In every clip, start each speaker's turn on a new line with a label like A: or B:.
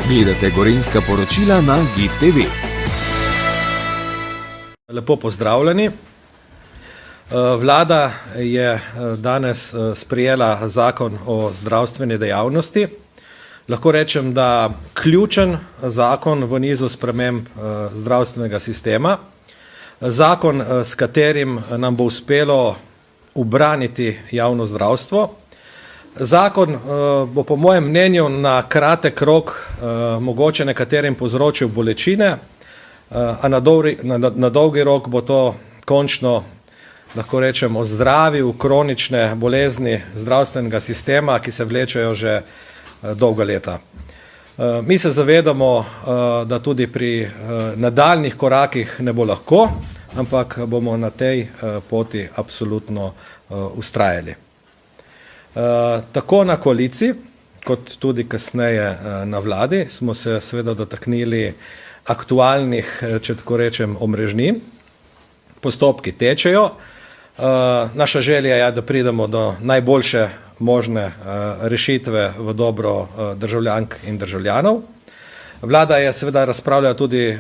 A: Gledate Gorenjska poročila na GIF TV.
B: Lepo pozdravljeni. Vlada je danes sprejela zakon o zdravstveni dejavnosti. Lahko rečem, da ključen zakon v nizu sprememb zdravstvenega sistema. Zakon, s katerim nam bo uspelo ubraniti javno zdravstvo. Zakon bo po mojem mnenju na kratek rok mogoče nekaterim povzročil bolečine, a na dolgi rok bo to končno, lahko rečem, ozdravil kronične bolezni zdravstvenega sistema, ki se vlečejo že dolga leta. Mi se zavedamo, da tudi pri nadaljnjih korakih ne bo lahko, ampak bomo na tej poti absolutno vztrajali. Tako na koaliciji, kot tudi kasneje na vladi, smo se seveda dotaknili aktualnih, če tako rečem, omrežnin. Postopki tečejo. Naša želja je, da pridemo do najboljše možne rešitve v dobro državljank in državljanov. Vlada je seveda razpravljala tudi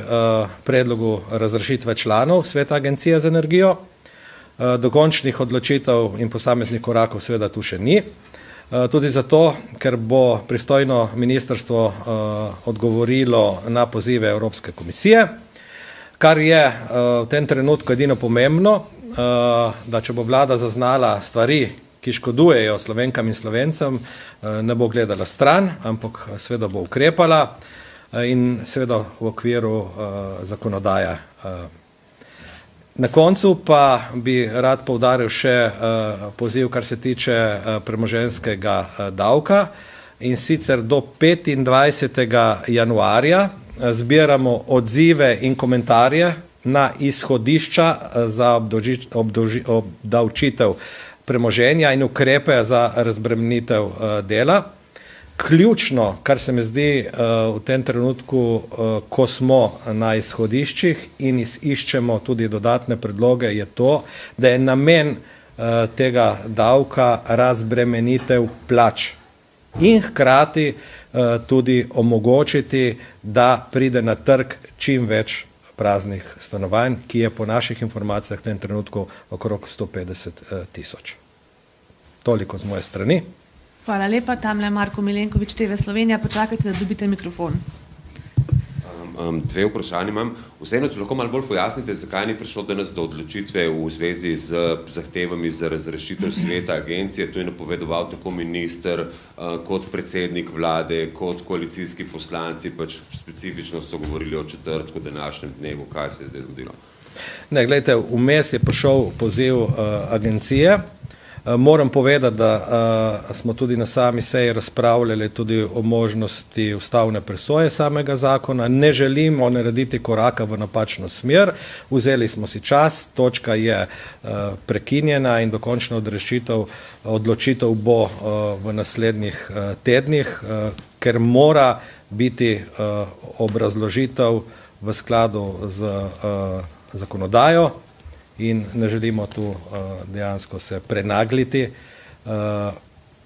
B: predlogu razrešitve članov Sveta Agencije za energijo. Dokončnih odločitev in posameznih korakov seveda tu še ni. Tudi zato, ker bo pristojno ministrstvo odgovorilo na pozive Evropske komisije, kar je v tem trenutku edino pomembno, da če bo vlada zaznala stvari, ki škodujejo Slovenkam in Slovencem, ne bo gledala stran, ampak seveda bo ukrepala in seveda v okviru zakonodaje. Na koncu pa bi rad poudaril še poziv, kar se tiče premoženjskega davka, in sicer do 25. januarja zbiramo odzive in komentarje na izhodišča za obdavčitev premoženja in ukrepe za razbremenitev dela. Ključno, kar se mi zdi v tem trenutku, ko smo na izhodiščih in iščemo tudi dodatne predloge, je to, da je namen tega davka razbremenitev plač in hkrati tudi omogočiti, da pride na trg čim več praznih stanovanj, ki je po naših informacijah v tem trenutku okrog 150 tisoč. Toliko z moje strani.
C: Hvala lepa. Tamle Marko Milenkovič, TV Slovenija. Počakajte, da dobite mikrofon.
D: Dve vprašanje imam. Vseeno, če lahko malo bolj pojasnite, zakaj ni prišlo danes do odločitve v zvezi z zahtevami za razrešitev sveta agencije. To je napovedoval tako minister kot predsednik vlade, kot koalicijski poslanci, pač specifično so govorili o četrtku, današnjem dnevu. Kaj se je zdaj zgodilo?
B: Ne, gledajte, vmes je prišel poziv agencije. Moram povedati, da smo tudi na sami seji razpravljali tudi o možnosti ustavne presoje samega zakona. Ne želimo narediti koraka v napačno smer. Vzeli smo si čas, točka je prekinjena in dokončna odločitev bo v naslednjih tednih, ker mora biti obrazložitev v skladu z zakonodajo. In ne želimo tu dejansko se prenagliti.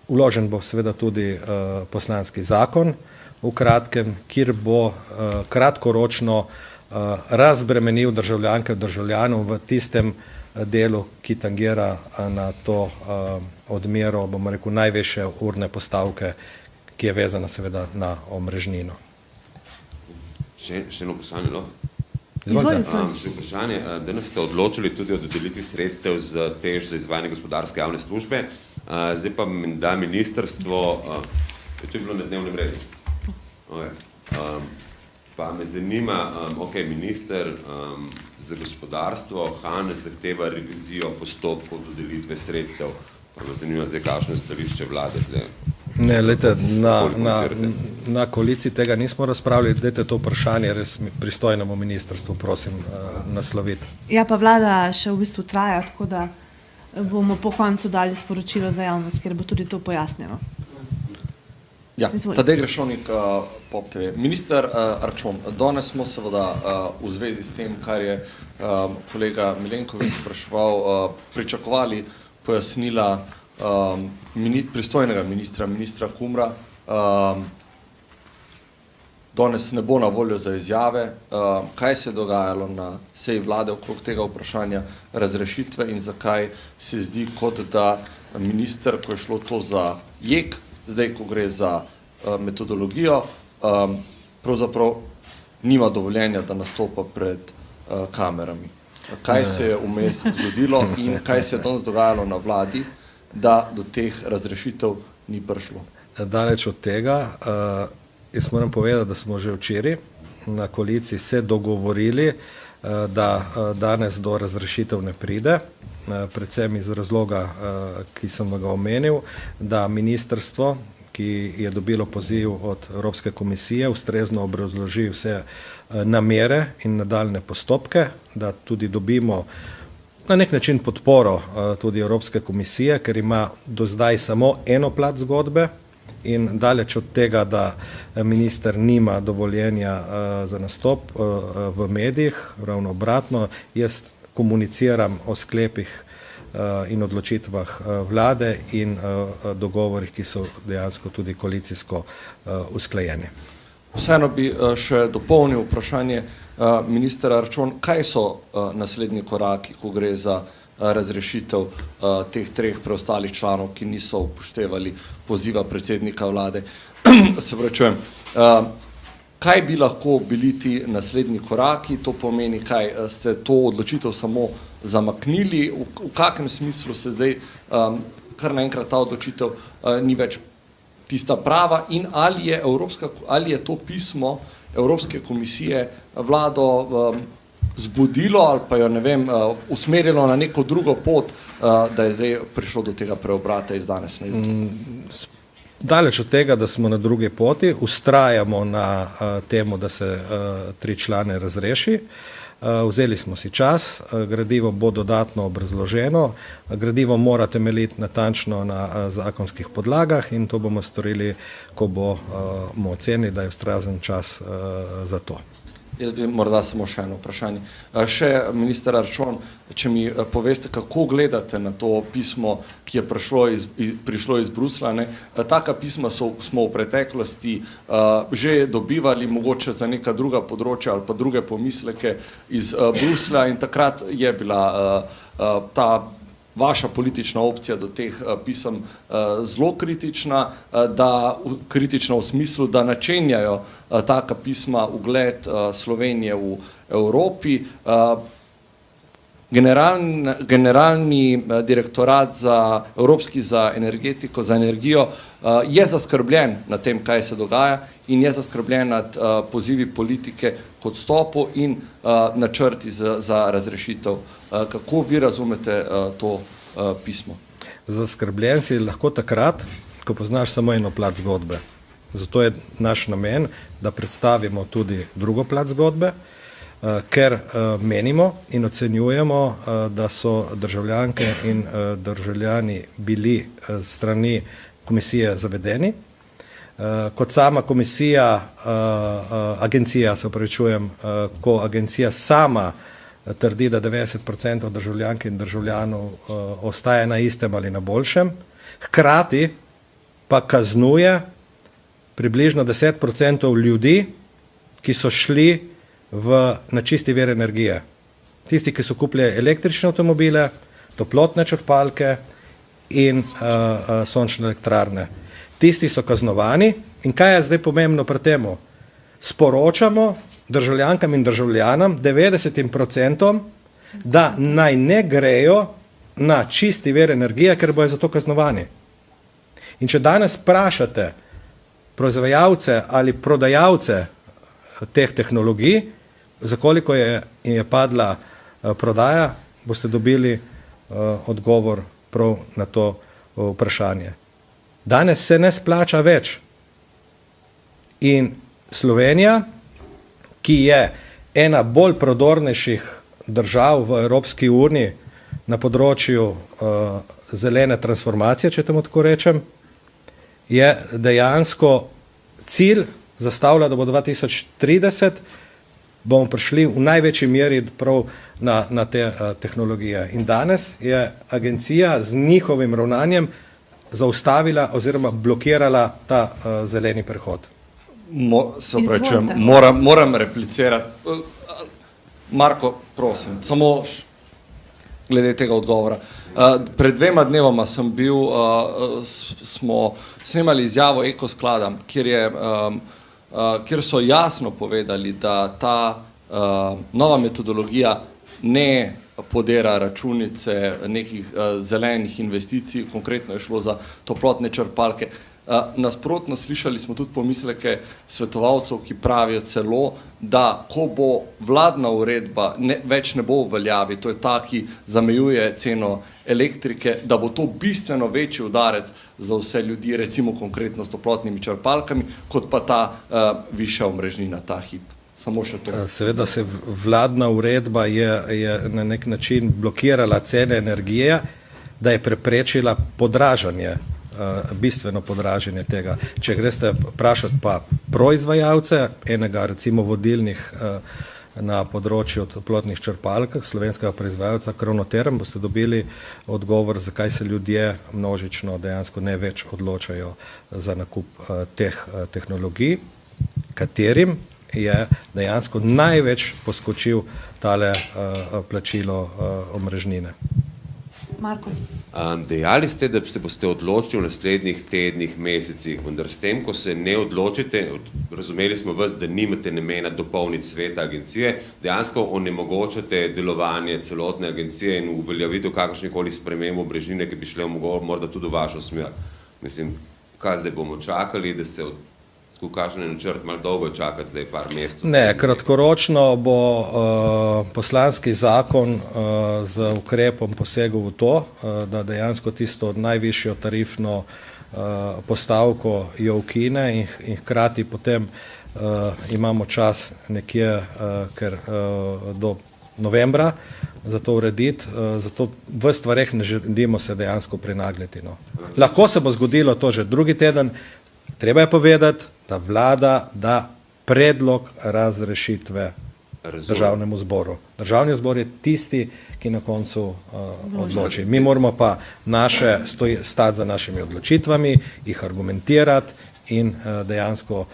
B: Vložen bo seveda tudi poslanski zakon v kratkem, kjer bo kratkoročno razbremenil državljanke in državljanov v tistem delu, ki tangira na to odmero, bomo rekel, najvišje urne postavke, ki je vezana seveda na omrežnino.
D: Še eno vprašanje, no?
C: Še
D: vprašanje, danes ste odločili tudi o dodelitvi sredstev za TEŠ za izvajanje gospodarske javne službe, zdaj pa da ministrstvo, to je bilo na dnevnem redu. Pa me zanima, minister za gospodarstvo, Han zahteva revizijo postopkov dodelitve sredstev, pa me zanima zdaj, kakšno je stališče vlade tle.
B: Ne, lejte, na koaliciji tega nismo razpravljali, dajte to vprašanje res pristojnemu ministrstvu, prosim, nasloviti.
C: Ja, pa vlada še v bistvu traja, tako da bomo po koncu dali sporočilo za javnost, ker bo tudi to pojasnjeno.
E: Ja, Tadej Grešovnik, POP TV. Minister Arčon, danes smo seveda v zvezi s tem, kar je kolega Milenkovič spraševal, pričakovali pojasnila pristojnega ministra Kumra, danes ne bo na voljo za izjave, kaj se je dogajalo na seji vlade okrog tega vprašanja razrešitve in zakaj se zdi, kot da minister, ko je šlo to za jek, zdaj, ko gre za metodologijo, pravzaprav nima dovoljenja, da nastopa pred kamerami. Kaj se je vmes zgodilo in kaj se je danes dogajalo na vladi, da do teh razrešitev ni prišlo?
B: Daleč od tega, jaz moram povedati, da smo že včeraj na koaliciji se dogovorili, da danes do razrešitev ne pride, predvsem iz razloga, ki sem ga omenil, da ministrstvo, ki je dobilo poziv od Evropske komisije, ustrezno obrazloži vse namere in nadaljne postopke, da tudi dobimo na nek način podporo tudi Evropske komisije, ker ima do zdaj samo eno plat zgodbe in daleč od tega, da minister nima dovoljenja za nastop v medijih, ravno obratno, jaz komuniciram o sklepih in odločitvah vlade in dogovorih, ki so dejansko tudi koalicijsko usklajeni.
E: Vseeno bi še dopolnil vprašanje ministra Arčon, kaj so naslednji koraki, ko gre za razrešitev teh treh preostalih članov, ki niso upoštevali poziva predsednika vlade. Se pravičujem, kaj bi lahko bili ti naslednji koraki, to pomeni, kaj ste to odločitev samo zamaknili, v kakem smislu se zdaj kar naenkrat ta odločitev ni več tista prava in ali je to pismo Evropske komisije vlado zbudilo ali pa jo, ne vem, usmerilo na neko drugo pot, da je zdaj prišlo do tega preobrata iz danes na jutri?
B: Daleč od tega, da smo na drugi poti, ustrajamo na temu, da se 3 člane razreši. Vzeli smo si čas, gradivo bo dodatno obrazloženo, gradivo mora temeljiti natančno na zakonskih podlagah in to bomo storili, ko bomo ocenili, da je ustrezen čas za to.
E: Jaz bi morda samo še eno vprašanje. Še, minister Arčon, če mi poveste, kako gledate na to pismo, ki je prišlo iz Bruslja. Taka pisma smo v preteklosti že dobivali, mogoče za neka druga področja ali pa druge pomisleke iz Bruslja in takrat je bila ta vaša politična opcija do teh pisem zelo kritična, kritična v smislu, da načenjajo taka pisma ugled Slovenije v Evropi. Generalni direktorat Evropski za energetiko, za energijo je zaskrbljen nad tem, kaj se dogaja in je zaskrbljen nad pozivi politike k odstopu in načrti za razrešitev. Kako vi razumete to pismo?
B: Zaskrbljen si lahko takrat, ko poznaš samo eno plat zgodbe. Zato je naš namen, da predstavimo tudi drugo plat zgodbe, ker menimo in ocenjujemo, da so državljanke in državljani bili s strani komisije zavedeni. Kot sama agencija, se opravičujem, ko agencija sama trdi, da 90% državljank in državljanov ostaje na istem ali na boljšem, hkrati pa kaznuje približno 10% ljudi, ki so šli na čisti vir energije. Tisti, ki so kupili električne avtomobile, toplotne črpalke in sončne elektrarne. Tisti so kaznovani in kaj je zdaj pomembno pri temu? Sporočamo državljankam in državljanom, 90%, da naj ne grejo na čisti vir energije, ker bojo zato kaznovani. In če danes vprašate proizvajalce ali prodajalce teh tehnologij, za koliko je padla prodaja, boste dobili odgovor prav na to vprašanje. Danes se ne splača več. In Slovenija, ki je ena bolj prodornejših držav v Evropski uniji na področju zelene transformacije, če temu tako rečem, je dejansko cilj zastavlja, da bo 2030 bomo prišli v največji meri prav na te tehnologije. In danes je agencija z njihovim ravnanjem zaustavila oziroma blokirala ta zeleni prehod.
E: Se opravičujem,
C: Izvolite.
E: moram replicirati. Marko, prosim, samo glede tega odgovora. Pred 2 dnevoma sem bil, smo snemali izjavo Ekosklada, kjer so jasno povedali, da ta nova metodologija ne podira računice nekih zelenih investicij, konkretno je šlo za toplotne črpalke. Nasprotno slišali smo tudi pomisleke svetovalcev, ki pravijo celo, da ko bo vladna uredba več ne bo v veljavi, to je ta, ki zamejuje ceno elektrike, da bo to bistveno večji udarec za vse ljudi, recimo konkretno s toplotnimi črpalkami, kot pa ta višja omrežnina, ta hip. Samo še to.
B: Seveda se vladna uredba je na nek način blokirala cene energije, da je preprečila podražanje, bistveno podraženje tega. Če greste vprašati pa proizvajalce, enega recimo vodilnih na področju toplotnih črpalk, slovenskega proizvajalca Kronoterm, boste dobili odgovor, zakaj se ljudje množično dejansko ne več odločajo za nakup teh tehnologij, katerim je dejansko največ poskočil tale plačilo omrežnine.
C: Marko.
D: Dejali ste, da se boste odločili v naslednjih tednih, mesecih, vendar s tem, ko se ne odločite, razumeli smo vas, da nimate namena dopolniti sveta agencije, dejansko onemogočate delovanje celotne agencije in uveljavitev kakršnekoli sprememb omrežnine, ki bi šle morda tudi v vašo smer. Mislim, kaj zdaj bomo čakali, da se kakšen je načrt, malo dolgo čakati zdaj par mesecev? Ne,
B: kratkoročno bo poslanski zakon z ukrepom posegel v to, da dejansko tisto najvišjo tarifno postavko jo ukine in hkrati potem imamo čas nekje do novembra za to urediti, zato v stvareh ne želimo se dejansko prenagljati. Lahko se bo zgodilo to že drugi teden. Treba je povedati, da vlada da predlog razrešitve državnemu zboru. Državni zbor je tisti, ki na koncu odloči. Mi moramo pa stati za našimi odločitvami, jih argumentirati in dejansko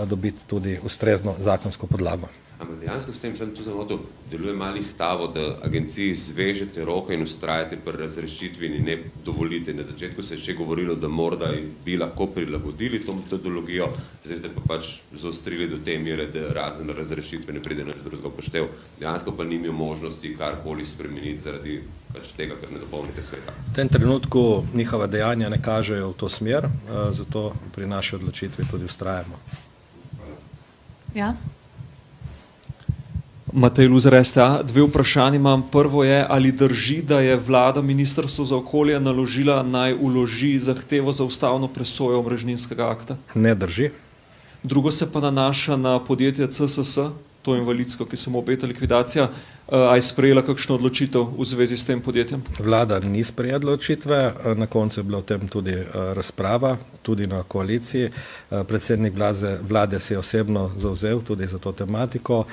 B: dobiti tudi ustrezno zakonsko podlago.
D: Ampak dejansko s tem sem tu zamotil, deluje malih tavo, da agenciji zvežete roke in ustrajate pri razrešitvi in ne dovolite. Na začetku se je še govorilo, da morda bi lahko prilagodili to metodologijo, zdaj ste pa pač zaostrili do te mere, da razen razrešitve ne pride nič drugega poštev. Dejansko pa nimajo možnosti karkoli spremeniti zaradi pač tega, ker ne dopolnite sveta.
B: V tem trenutku njihova dejanja ne kažejo v to smer, zato pri naši odločitvi tudi ustrajamo.
C: Ja?
F: Matej Luzar, STA, 2 vprašanja imam. Prvo je, ali drži, da je vlada Ministrstvu za okolje naložila naj vloži zahtevo za ustavno presojo omrežninskega akta?
B: Ne drži.
F: Drugo se pa nanaša na podjetje CSS, to invalidsko, ki se mu obeta likvidacija. A je sprejela kakšno odločitev v zvezi s tem podjetjem?
B: Vlada ni sprejela odločitve, na koncu je bila o tem tudi razprava, tudi na koaliciji. Predsednik vlade se je osebno zavzel tudi za to tematiko.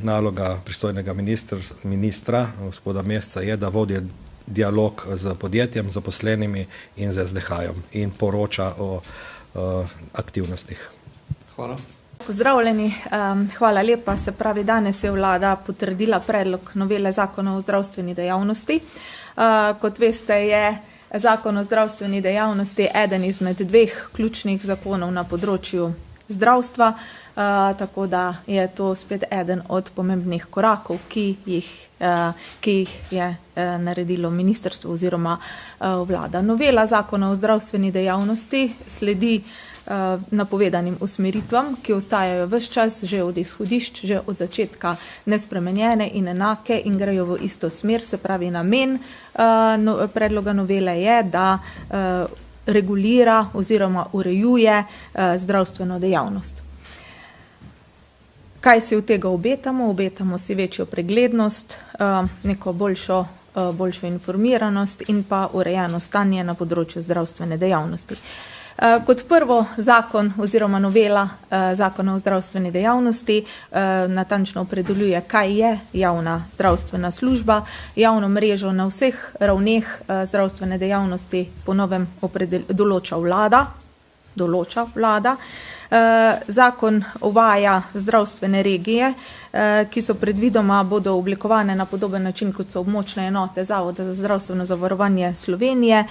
B: Naloga pristojnega ministra, gospoda Mesca, je, da vodi dialog z podjetjem, zaposlenimi in z SDH-jem in poroča o aktivnostih.
F: Hvala.
G: Pozdravljeni, hvala lepa. Se pravi, danes je vlada potrdila predlog novele zakona o zdravstveni dejavnosti. Kot veste, je zakon o zdravstveni dejavnosti eden izmed 2 ključnih zakonov na področju zdravstva, tako da je to spet eden od pomembnih korakov, ki jih je naredilo ministrstvo oziroma vlada. Novela zakona o zdravstveni dejavnosti sledi napovedanim usmeritvam, ki ostajajo ves čas že od izhodišč, že od začetka nespremenjene in enake in grejo v isto smer. Se pravi, namen predloga novele je, da regulira oziroma urejuje zdravstveno dejavnost. Kaj si od tega obetamo? Obetamo si večjo preglednost, neko boljšo informiranost in pa urejeno stanje na področju zdravstvene dejavnosti. Kot prvo, zakon oziroma novela zakona o zdravstveni dejavnosti natančno opredeljuje, kaj je javna zdravstvena služba. Javno mrežo na vseh ravneh zdravstvene dejavnosti po novem določa vlada. Zakon uvaja zdravstvene regije, ki so predvidoma bodo oblikovane na podoben način, kot so območne enote Zavoda za zdravstveno zavarovanje Slovenije.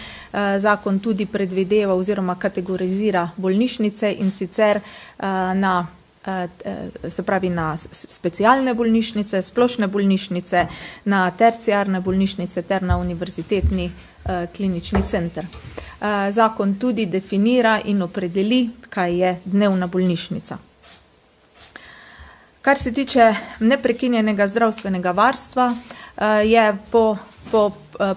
G: Zakon tudi predvideva oziroma kategorizira bolnišnice in sicer se pravi na specialne bolnišnice, splošne bolnišnice, na terciarne bolnišnice ter na univerzitetni klinični center. Zakon tudi definira in opredeli, kaj je dnevna bolnišnica. Kar se tiče neprekinjenega zdravstvenega varstva, je po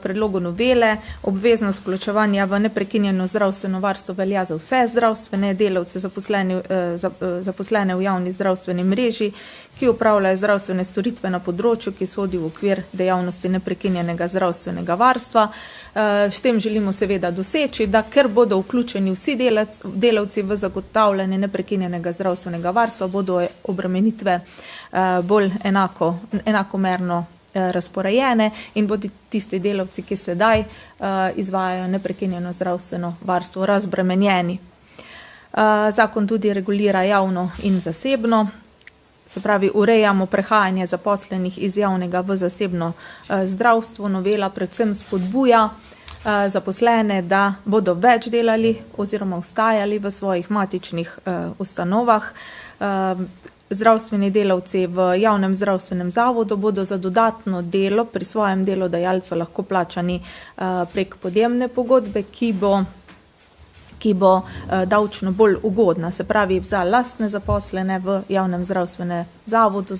G: predlogu novele obveznost vključevanja v neprekinjeno zdravstveno varstvo velja za vse zdravstvene delavce zaposlene v javni zdravstveni mreži, ki upravljajo zdravstvene storitve na področju, ki sodi v okvir dejavnosti neprekinjenega zdravstvenega varstva. S tem želimo seveda doseči, da ker bodo vključeni vsi delavci v zagotavljanje neprekinjenega zdravstvenega varstva, bodo obremenitve bolj enakomerno razporejene in bodo tisti delavci, ki sedaj izvajajo neprekinjeno zdravstveno varstvo, razbremenjeni. Zakon tudi regulira javno in zasebno, se pravi urejamo prehajanje zaposlenih iz javnega v zasebno zdravstvo. Novela predvsem spodbuja zaposlene, da bodo več delali oziroma ostajali v svojih matičnih ustanovah. Zdravstveni delavci v javnem zdravstvenem zavodu bodo za dodatno delo pri svojem delodajalcu lahko plačani prek podjemne pogodbe, ki bo davčno bolj ugodna, se pravi za lastne zaposlene v javnem zdravstvenem zavodu.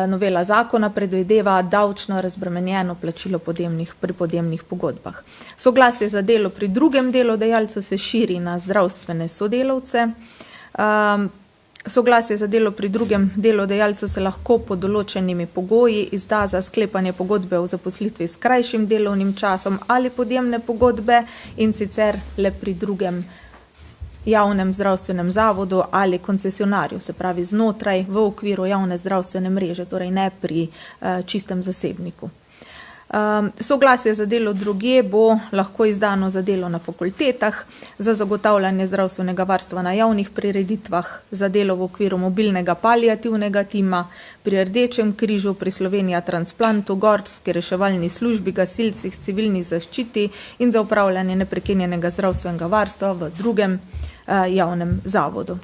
G: Novela zakona predvideva davčno razbremenjeno plačilo pri podjemnih pogodbah. Soglasje za delo pri drugem delodajalcu se širi na zdravstvene sodelavce. Soglasje za delo pri drugem delodajalcu se lahko pod določenimi pogoji izda za sklepanje pogodbe o zaposlitvi s krajšim delovnim časom ali podjemne pogodbe, in sicer le pri drugem javnem zdravstvenem zavodu ali koncesionarju, se pravi znotraj v okviru javne zdravstvene mreže, torej ne pri čistem zasebniku. Soglasje za delo drugje bo lahko izdano za delo na fakultetah, za zagotavljanje zdravstvenega varstva na javnih prireditvah, za delo v okviru mobilnega paliativnega tima, pri Rdečem križu, pri Slovenija transplantu, gorski reševalni službi, gasilcih, civilni zaščiti in za upravljanje neprekinjenega zdravstvenega varstva v drugem javnem zavodu.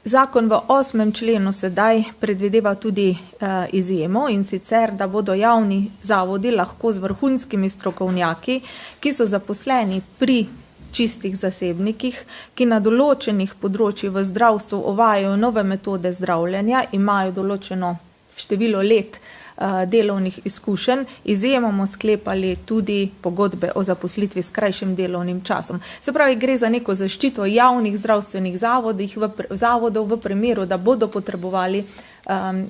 G: Zakon v 8. členu sedaj predvideva tudi izjemo, in sicer, da bodo javni zavodi lahko z vrhunskimi strokovnjaki, ki so zaposleni pri čistih zasebnikih, ki na določenih področjih v zdravstvu uvajajo nove metode zdravljenja, imajo določeno število let delovnih izkušenj, izjemoma sklepali tudi pogodbe o zaposlitvi s krajšim delovnim časom. Se pravi, gre za neko zaščito javnih zdravstvenih zavodov v primeru, da bodo potrebovali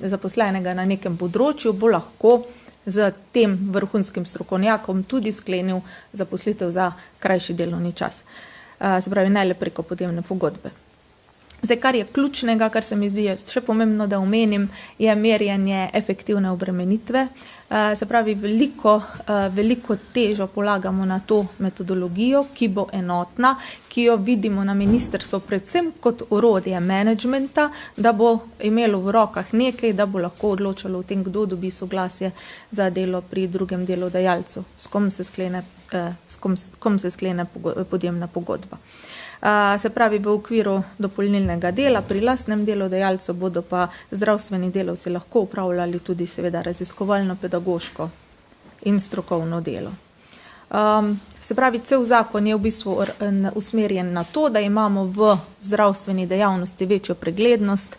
G: zaposlenega na nekem področju, bo lahko z tem vrhunskim strokovnjakom tudi sklenil zaposlitev za krajši delovni čas. Se pravi, ne le preko podjemne pogodbe. Zdaj, kar je ključnega, kar se mi zdi še pomembno, da omenim, je merjenje efektivne obremenitve. Se pravi, veliko težo polagamo na to metodologijo, ki bo enotna, ki jo vidimo na ministrstvu predvsem kot orodje menedžmenta, da bo imelo v rokah nekaj, da bo lahko odločalo o tem, kdo dobi soglasje za delo pri drugem delodajalcu, s kom se sklene podjemna pogodba. Se pravi, v okviru dopolnilnega dela pri lastnem delodajalcu bodo pa zdravstveni delavci lahko upravljali tudi seveda raziskovalno, pedagoško in strokovno delo. Se pravi, cel zakon je v bistvu usmerjen na to, da imamo v zdravstveni dejavnosti večjo preglednost,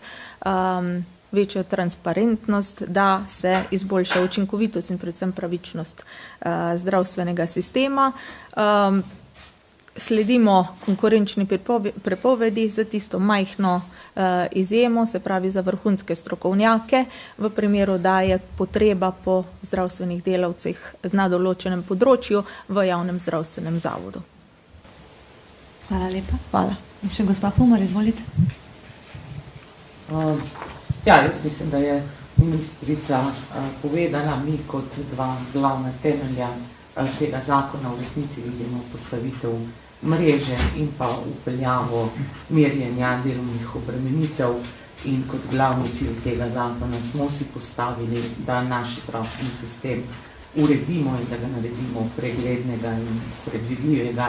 G: večjo transparentnost, da se izboljša učinkovitost in predvsem pravičnost zdravstvenega sistema. Sledimo konkurenčni prepovedi za tisto majhno izjemo, se pravi za vrhunske strokovnjake, v primeru, da je potreba po zdravstvenih delavcih na določenem področju v javnem zdravstvenem zavodu.
C: Hvala lepa.
G: Hvala.
C: In še gospa Humar, izvolite.
H: Jaz mislim, da je ministrica povedala, mi kot dva glavna temelja tega zakona v resnici vidimo postavitev mreže in pa upeljavo merjenja delovnih obremenitev. In kot glavni cilj tega zakona smo si postavili, da naš zdravstveni sistem uredimo in da ga naredimo preglednega in predvidljivega.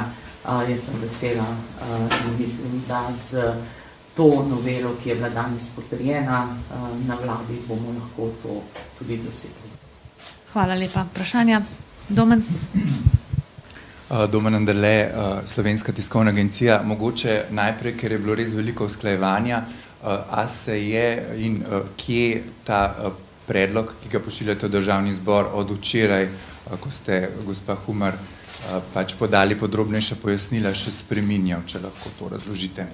H: Jaz sem vesela in mislim, da z to novelo, ki je bila danes potrjena na vladi, bomo lahko to tudi dosegli.
C: Hvala lepa. Vprašanja? Domen?
I: Domen Anderle, Slovenska tiskovna agencija. Mogoče najprej, ker je bilo res veliko usklajevanja, a se je in kje ta predlog, ki ga pošiljate v Državni zbor od včeraj, ko ste, gospa Humar, pač podali podrobnejša pojasnila, še spreminjal, če lahko to razložite?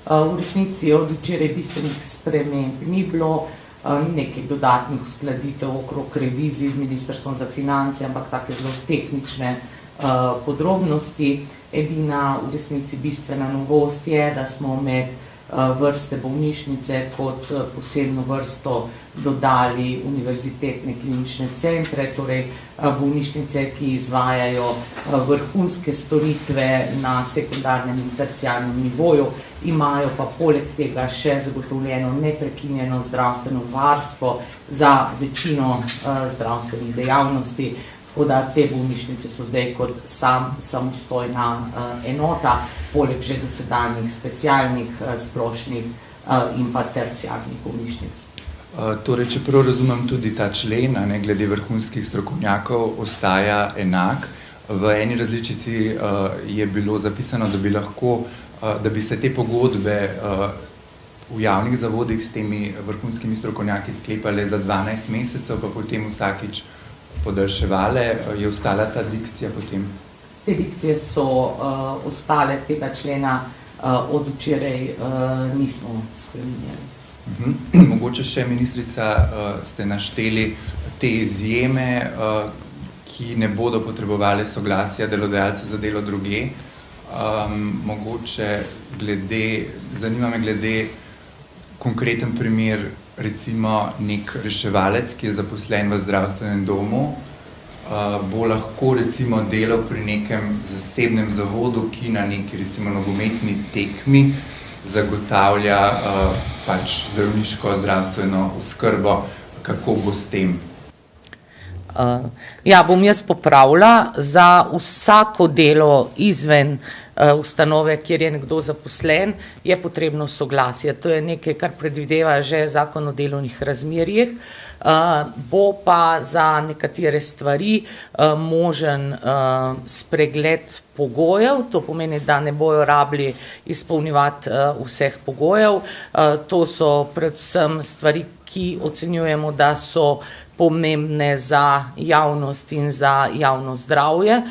H: V resnici od včeraj bistvenih sprememb ni bilo, nekaj dodatnih uskladitev okrog revizij z Ministrstvom za finance, ampak take zelo tehnične podrobnosti. Edina v resnici bistvena novost je, da smo med vrste bolnišnice kot posebno vrsto dodali univerzitetne klinične centre, torej bolnišnice, ki izvajajo vrhunske storitve na sekundarnem in terciarnem nivoju, imajo pa poleg tega še zagotovljeno neprekinjeno zdravstveno varstvo za večino zdravstvenih dejavnosti. Tako da te bolnišnice so zdaj kot samostojna enota, poleg že dosedanjih specialnih, splošnih in pa terciarnih bolnišnic.
I: Torej, če prav razumem, tudi ta člen, glede vrhunskih strokovnjakov, ostaja enak. V eni različici je bilo zapisano, da bi se te pogodbe v javnih zavodih s temi vrhunskimi strokovnjaki sklepale za 12 mesecev, pa potem vsakič podaljševale. Je ostala ta dikcija potem?
H: Te dikcije so ostale, tega člena od včeraj nismo spreminjali.
I: Mogoče še, ministrica, ste našteli te izjeme, ki ne bodo potrebovali soglasja delodajalca za delo drugje. Mogoče zanima me glede konkreten primer, recimo nek reševalec, ki je zaposlen v zdravstvenem domu, bo lahko recimo delal pri nekem zasebnem zavodu, ki na neki recimo nogometni tekmi zagotavlja pač zdravniško zdravstveno oskrbo. Kako bo s tem?
H: Bom jaz popravila. Za vsako delo izven ustanove, kjer je nekdo zaposlen, je potrebno soglasje. To je nekaj, kar predvideva že Zakon o delovnih razmerjih. Bo pa za nekatere stvari možen spregled pogojev, to pomeni, da ne bojo rabili izpolnjevati vseh pogojev. To so predvsem stvari, ki ocenjujemo, da so pomembne za javnost in za javno zdravje.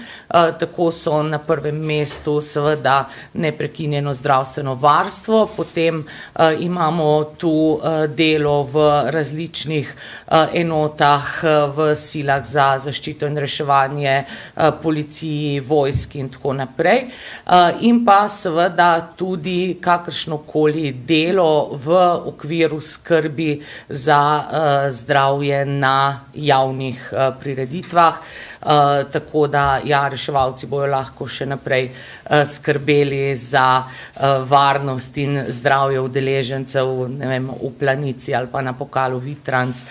H: Tako so na prvem mestu seveda neprekinjeno zdravstveno varstvo, potem imamo tu delo v različnih enotah, v silah za zaščito in reševanje, policiji, vojski in tako naprej. In pa seveda tudi kakršnokoli delo v okviru skrbi za zdravje na javnih prireditvah, tako da reševalci bojo lahko še naprej skrbeli za varnost in zdravje udeležencev, ne vem, v Planici ali pa na Pokalu Vitranc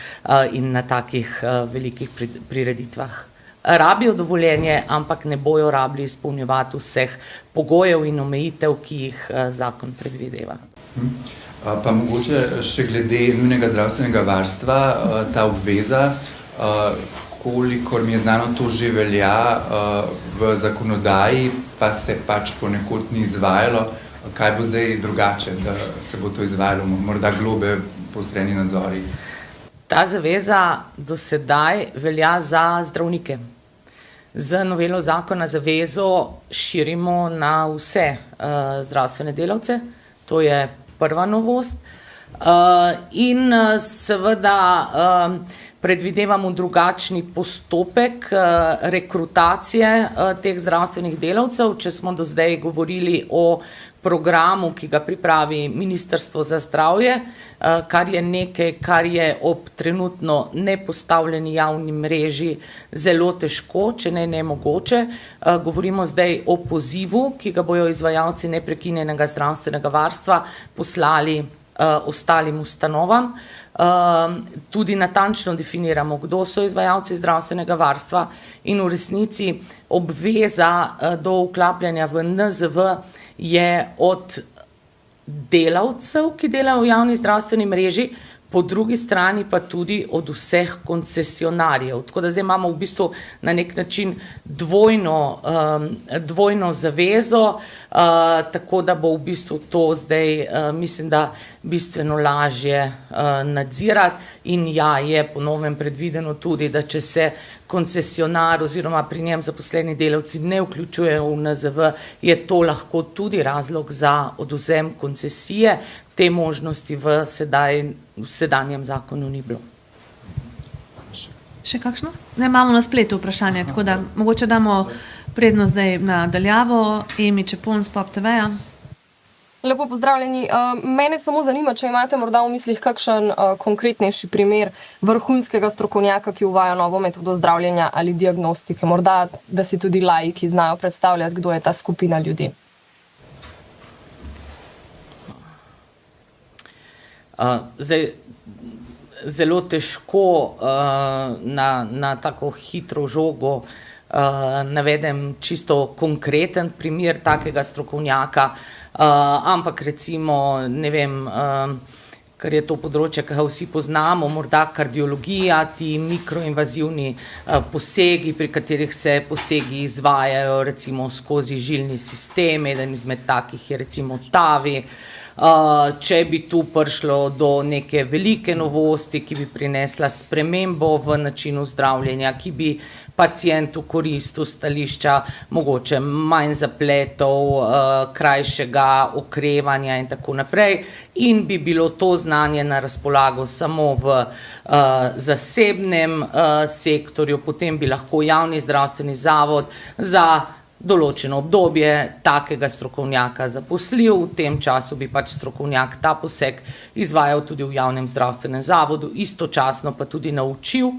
H: in na takih velikih prireditvah. Rabijo dovoljenje, ampak ne bojo rabili izpolnjevati vseh pogojev in omejitev, ki jih zakon predvideva.
I: Pa mogoče še glede nujnega zdravstvenega varstva, ta obveza, kolikor mi je znano, to že velja v zakonodaji, pa se pač ponekod ni izvajalo. Kaj bo zdaj drugače, da se bo to izvajalo, morda globe, poostreni nadzori?
H: Ta zaveza do sedaj velja za zdravnike. Z novelo zakona zavezo širimo na vse zdravstvene delavce, to je prva novost. In seveda predvidevamo drugačni postopek rekrutacije teh zdravstvenih delavcev. Če smo do zdaj govorili o programu, ki ga pripravi Ministrstvo za zdravje, kar je nekaj, kar je ob trenutno nepostavljeni javni mreži zelo težko, če ne nemogoče. Govorimo zdaj o pozivu, ki ga bojo izvajalci neprekinjenega zdravstvenega varstva poslali ostalim ustanovam. Tudi natančno definiramo, kdo so izvajalci zdravstvenega varstva in v resnici obveza do vklapljanja v NZV je od delavcev, ki delajo v javni zdravstveni mreži, po drugi strani pa tudi od vseh koncesionarjev. Tako da zdaj imamo v bistvu na nek način dvojno zavezo, tako da bo v bistvu to zdaj, mislim, da bistveno lažje nadzirati in ja, je po novem predvideno tudi, da če se koncesionar oziroma pri njem zaposleni delavci ne vključujejo v NZV, je to lahko tudi razlog za odvzem koncesije. Te možnosti v sedanjem zakonu ni bilo.
C: Še kakšno? Ne, imamo na spletu vprašanje, tako da mogoče damo prednost zdaj na daljavo. Emi Čepon z Pop TV-ja.
J: Lepo pozdravljeni. Mene samo zanima, če imate morda v mislih kakšen konkretnejši primer vrhunskega strokovnjaka, ki uvaja novo metodo zdravljenja ali diagnostike. Morda, da si tudi laiki znajo predstavljati, kdo je ta skupina ljudi.
H: Zdaj, zelo težko na tako hitro žogo navedem čisto konkreten primer takega strokovnjaka, ampak recimo, ne vem, ker je to področje, ki ga vsi poznamo, morda kardiologija, ti mikroinvazivni posegi, pri katerih se posegi izvajajo recimo skozi žilni sistem, eden izmed takih je recimo TAVI. Če bi tu prišlo do neke velike novosti, ki bi prinesla spremembo v načinu zdravljenja, ki bi pacientu koristil stališča mogoče manj zapletov, krajšega okrevanja in tako naprej, in bi bilo to znanje na razpolago samo v zasebnem sektorju, potem bi lahko javni zdravstveni zavod za določeno obdobje takega strokovnjaka zaposlil, v tem času bi pač strokovnjak ta poseg izvajal tudi v javnem zdravstvenem zavodu, istočasno pa tudi naučil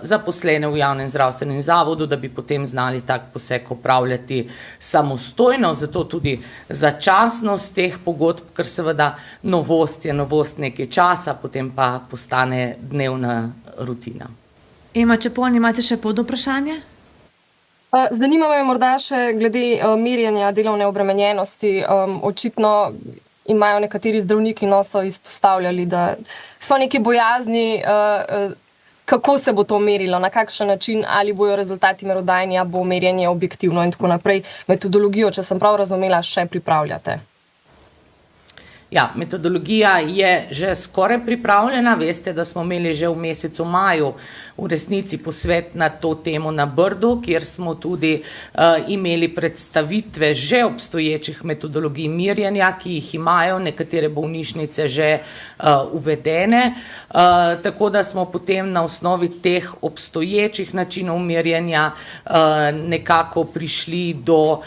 H: zaposlene v javnem zdravstvenem zavodu, da bi potem znali tak poseg opravljati samostojno, zato tudi začasnost teh pogodb, ker seveda novost je novost nekaj časa, potem pa postane dnevna rutina.
C: Ema Čepon, imate še pod vprašanje?
J: Zanima me morda še glede merjenja delovne obremenjenosti. Očitno imajo nekateri zdravniki so izpostavljali, da so neki bojazni, kako se bo to merilo, na kakšen način, ali bojo rezultati merodajanja, bo merjenje objektivno in tako naprej. Metodologijo, če sem prav razumela, še pripravljate.
H: Ja, metodologija je že skoraj pripravljena. Veste, da smo imeli že v mesecu maju v resnici posvet na to temo na Brdu, kjer smo tudi imeli predstavitve že obstoječih metodologij merjenja, ki jih imajo nekatere bolnišnice že uvedene. Tako da smo potem na osnovi teh obstoječih načinov merjenja nekako prišli do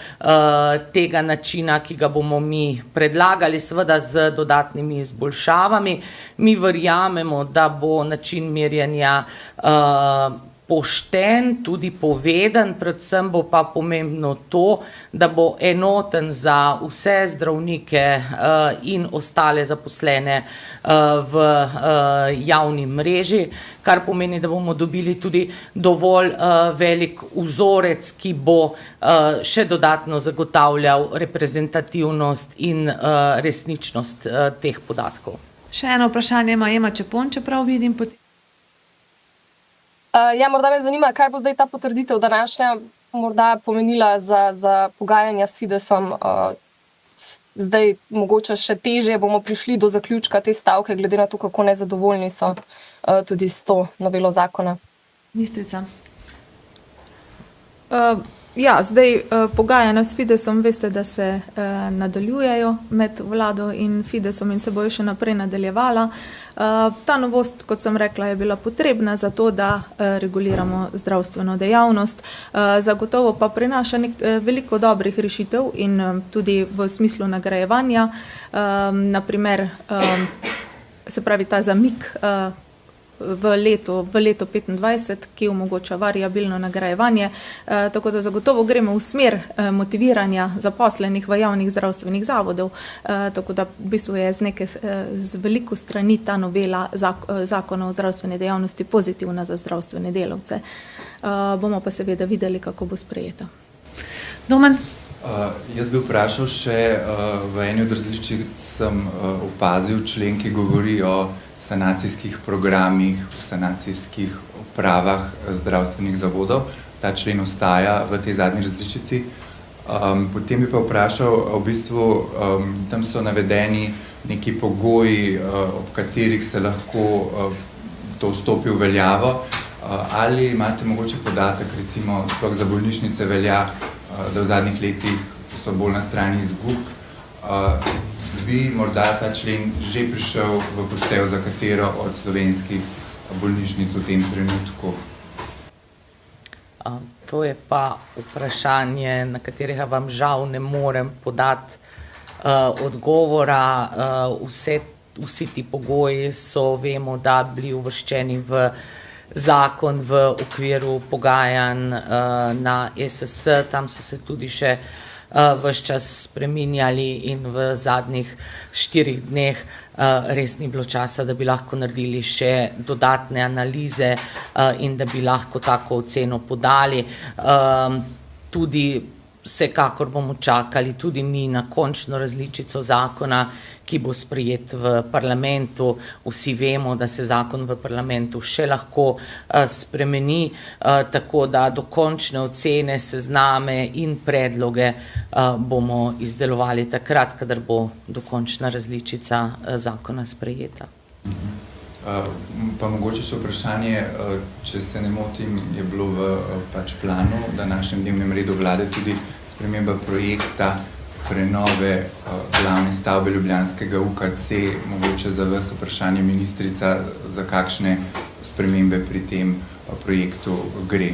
H: tega načina, ki ga bomo mi predlagali, seveda z dodatnimi izboljšavami. Mi verjamemo, da bo način merjenja pošten, tudi poveden, predvsem bo pa pomembno to, da bo enoten za vse zdravnike in ostale zaposlene v javni mreži, kar pomeni, da bomo dobili tudi dovolj velik vzorec, ki bo še dodatno zagotavljal reprezentativnost in resničnost teh podatkov.
C: Še eno vprašanje ima Ema Čepon, čeprav vidim potem.
J: Ja, morda me zanima, kaj bo zdaj ta potrditev današnja morda pomenila za pogajanja s Fidesom. Zdaj mogoče še težje bomo prišli do zaključka te stavke, glede na to, kako nezadovoljni so tudi s to novelo zakona.
C: Ministrica.
G: Ja, zdaj pogajanja s Fidesom, veste, da se nadaljujejo med vlado in Fidesom in se bojo še naprej nadaljevala. Ta novost, kot sem rekla, je bila potrebna za to, da reguliramo zdravstveno dejavnost. Zagotovo pa prinaša veliko dobrih rešitev in tudi v smislu nagrajevanja. Naprimer, se pravi ta zamik v leto 2025, ki omogoča variabilno nagrajevanje, tako da zagotovo gremo v smer motiviranja zaposlenih v javnih zdravstvenih zavodov, tako da v bistvu je z veliko strani ta novela zakona o zdravstveni dejavnosti pozitivna za zdravstvene delavce. Bomo pa seveda videli, kako bo sprejeta.
C: Domen?
I: Jaz bi vprašal še, v eni od različic sem opazil člen, ki govori o sanacijskih programih, sanacijskih upravah zdravstvenih zavodov. Ta člen ostaja v tej zadnji različici. Potem bi pa vprašal, v bistvu tam so navedeni neki pogoji, ob katerih se lahko to vstopi v veljavo. Ali imate mogoče podatek, recimo sploh za bolnišnice velja, da v zadnjih letih so bolj na strani izgub, bi morda ta člen že prišel v poštev za katero od slovenskih bolnišnic v tem trenutku?
H: To je pa vprašanje, na katerega vam žal ne morem podati odgovora. Vsi ti pogoji so, vemo, da bili uvrščeni v zakon v okviru pogajanj na ESS, tam so se tudi še ves čas spreminjali in v zadnjih 4 dneh res ni bilo časa, da bi lahko naredili še dodatne analize in da bi lahko tako oceno podali. Tudi vsekakor bomo čakali tudi mi na končno različico zakona, ki bo sprejet v parlamentu. Vsi vemo, da se zakon v parlamentu še lahko spremeni, tako da dokončne ocene, sezname in predloge bomo izdelovali takrat, kadar bo dokončna različica zakona sprejeta.
I: Pa mogoče še vprašanje, če se ne motim, je bilo v planu, da na našem dnevnem redu vlade tudi sprememba projekta prenove glavne stavbe ljubljanskega UKC, mogoče za vas vprašanje ministrica, za kakšne spremembe pri tem projektu gre?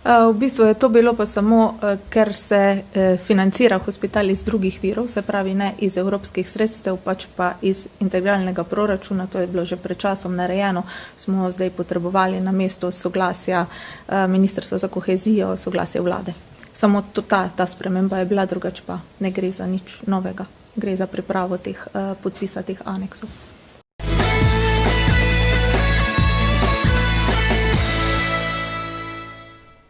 G: V bistvu je to bilo pa samo, ker se financira hospital iz drugih virov, se pravi ne iz evropskih sredstev, pač pa iz integralnega proračuna, to je bilo že pred časom narejeno, smo zdaj potrebovali na mesto soglasja Ministrstva za kohezijo, soglasje vlade. Samo ta sprememba je bila, drugače pa ne gre za nič novega, gre za pripravo podpisa teh aneksov.